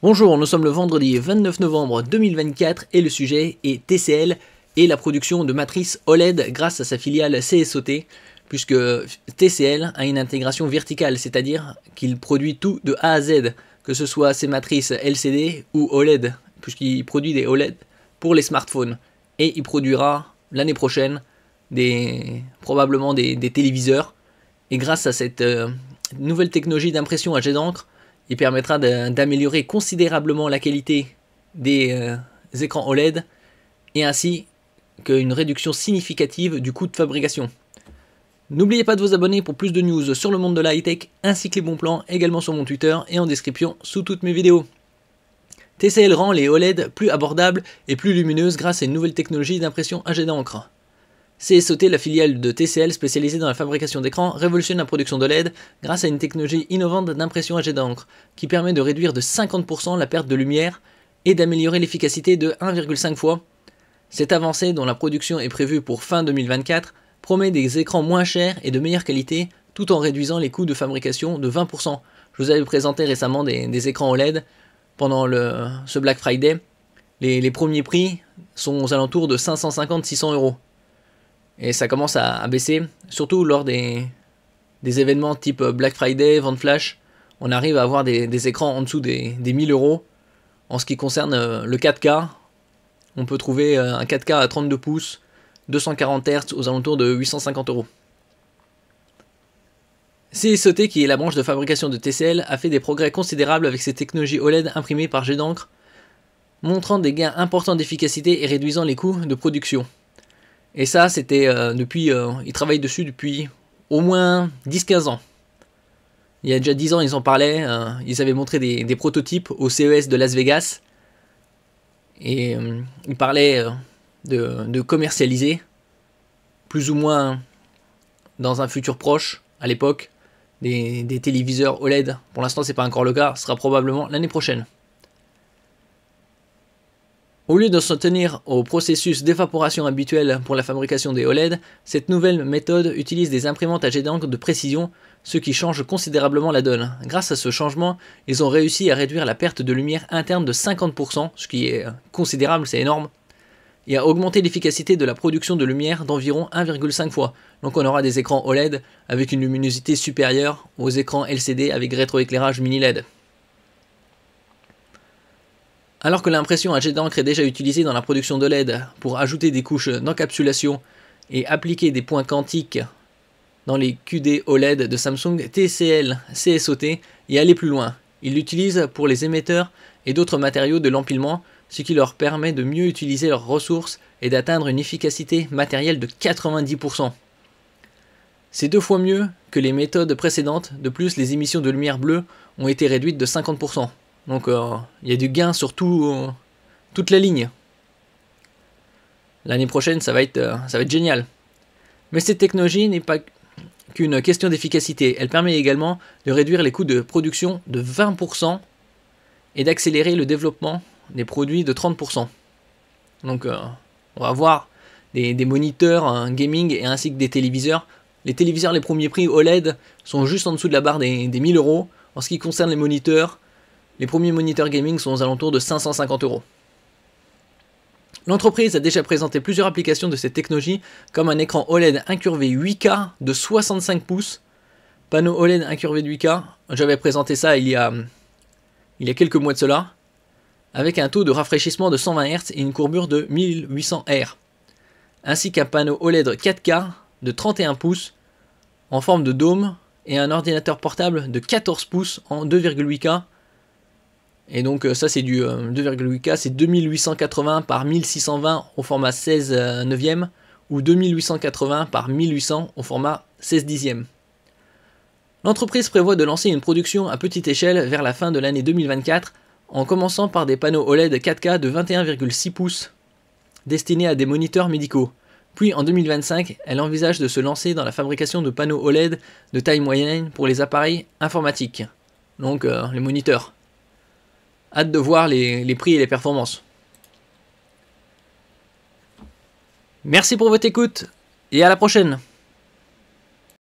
Bonjour, nous sommes le vendredi 29 novembre 2024 et le sujet est TCL et la production de matrices OLED grâce à sa filiale CSOT, puisque TCL a une intégration verticale, c'est-à-dire qu'il produit tout de A à Z, que ce soit ses matrices LCD ou OLED, puisqu'il produit des OLED pour les smartphones. Et il produira l'année prochaine probablement des téléviseurs. Et grâce à cette nouvelle technologie d'impression à jet d'encre, il permettra d'améliorer considérablement la qualité des écrans OLED et ainsi qu'une réduction significative du coût de fabrication. N'oubliez pas de vous abonner pour plus de news sur le monde de la high-tech ainsi que les bons plans également sur mon Twitter et en description sous toutes mes vidéos. TCL rend les OLED plus abordables et plus lumineuses grâce à une nouvelle technologie d'impression à jet d'encre. CSOT, la filiale de TCL spécialisée dans la fabrication d'écrans, révolutionne la production d'OLED grâce à une technologie innovante d'impression à jet d'encre qui permet de réduire de 50% la perte de lumière et d'améliorer l'efficacité de 1,5 fois. Cette avancée, dont la production est prévue pour fin 2024, promet des écrans moins chers et de meilleure qualité tout en réduisant les coûts de fabrication de 20%. Je vous avais présenté récemment des écrans OLED pendant ce Black Friday. Les premiers prix sont aux alentours de 550-600 €. Et ça commence à baisser, surtout lors des événements type Black Friday, vente flash. On arrive à avoir des écrans en dessous des 1000 €. En ce qui concerne le 4K, on peut trouver un 4K à 32 pouces, 240 Hz aux alentours de 850 €. CSOT, qui est la branche de fabrication de TCL, a fait des progrès considérables avec ses technologies OLED imprimées par jet d'encre, montrant des gains importants d'efficacité et réduisant les coûts de production. Et ça, c'était ils travaillent dessus depuis au moins 10-15 ans. Il y a déjà 10 ans, ils en parlaient. Ils avaient montré des prototypes au CES de Las Vegas. Et ils parlaient de commercialiser, plus ou moins dans un futur proche, à l'époque, des téléviseurs OLED. Pour l'instant, c'est pas encore le cas. Ce sera probablement l'année prochaine. Au lieu de se tenir au processus d'évaporation habituel pour la fabrication des OLED, cette nouvelle méthode utilise des imprimantes à jet d'encre de précision, ce qui change considérablement la donne. Grâce à ce changement, ils ont réussi à réduire la perte de lumière interne de 50%, ce qui est considérable, c'est énorme, et à augmenter l'efficacité de la production de lumière d'environ 1,5 fois. Donc on aura des écrans OLED avec une luminosité supérieure aux écrans LCD avec rétroéclairage mini LED. Alors que l'impression à jet d'encre est déjà utilisée dans la production de LED pour ajouter des couches d'encapsulation et appliquer des points quantiques dans les QD OLED de Samsung, TCL CSOT est allé plus loin. Ils l'utilisent pour les émetteurs et d'autres matériaux de l'empilement, ce qui leur permet de mieux utiliser leurs ressources et d'atteindre une efficacité matérielle de 90%. C'est 2 fois mieux que les méthodes précédentes. De plus, les émissions de lumière bleue ont été réduites de 50%. Donc il y a du gain sur toute la ligne. L'année prochaine, ça va être génial. Mais cette technologie n'est pas qu'une question d'efficacité. Elle permet également de réduire les coûts de production de 20% et d'accélérer le développement des produits de 30%. Donc on va avoir des moniteurs gaming et ainsi que des téléviseurs. Les téléviseurs, les premiers prix OLED sont juste en dessous de la barre des 1000 €. En ce qui concerne les moniteurs, les premiers moniteurs gaming sont aux alentours de 550 €. L'entreprise a déjà présenté plusieurs applications de cette technologie, comme un écran OLED incurvé 8K de 65 pouces, panneau OLED incurvé de 8K, j'avais présenté ça il y a quelques mois de cela, avec un taux de rafraîchissement de 120 Hz et une courbure de 1800 R, ainsi qu'un panneau OLED 4K de 31 pouces en forme de dôme et un ordinateur portable de 14 pouces en 2,8K. Et donc ça c'est du 2,8K, c'est 2880 par 1620 au format 16 neuvième ou 2880 par 1800 au format 16 dixième. L'entreprise prévoit de lancer une production à petite échelle vers la fin de l'année 2024 en commençant par des panneaux OLED 4K de 21,6 pouces destinés à des moniteurs médicaux. Puis en 2025, elle envisage de se lancer dans la fabrication de panneaux OLED de taille moyenne pour les appareils informatiques, donc les moniteurs. Hâte de voir les prix et les performances. Merci pour votre écoute et à la prochaine.